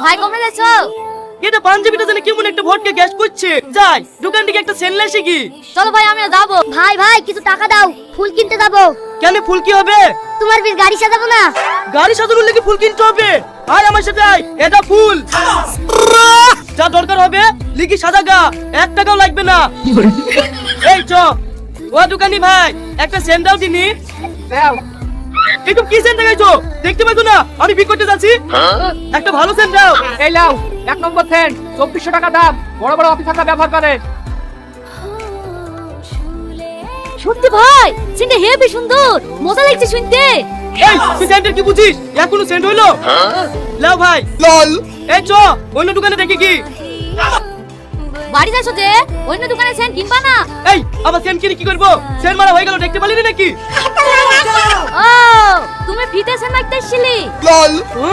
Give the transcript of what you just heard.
ভাই কমে যাচ্ছো? এটা পাঞ্জাবিটা জানে কেমন একটা ভটকে গ্যাস করছে। যাই দোকান থেকে একটা সেল এসে কি। চলো ভাই আমিও যাবো। ভাই ভাই কিছু টাকা দাও, ফুল কিনতে যাবো। কেন ফুল কি হবে? তোমার বেশ গাড়ি সাজাবো না? গাড়ি সাজানোর লেগে ফুল কিনতে হবে? আয় আমার সাথে আয়, এটা ফুল। যা দরকার হবে লিখি সাদা গা, 1 টাকাও লাগবে না। এই চ ও দোকানি ভাই একটা সেন্ট দাও দিনি। একটু কি সেন্ট দেখাইছো? দেখতে পাইছো না আমি বিক্রি করতে যাচ্ছি? একটা ভালো সেন্ট দাও। এই লাও 1 নম্বর সেন্ট, 2400 টাকা দাম। বড় বড় অফিসাররা ব্যবহার করে। সত্যি ভাই সিনটা হেবি সুন্দর, মজা লাগছে শুনতে। এই তুই সেন্টের কি বুঝিস? এখনো সেন্ট হইলো? লাও ভাই। লল এই চ অন্য দোকানে দেখি কি। বাড়ি যাচ্ছো যে অন্য দোকানে সেন কিনবা না? এই আবার সেন্ট কিনে কি করবো? সেন্ট মারা হয়ে গেল দেখতে পারলি না নাকি? ও তুমি ফিতে সেন মারতে এসেছিলি? লল ও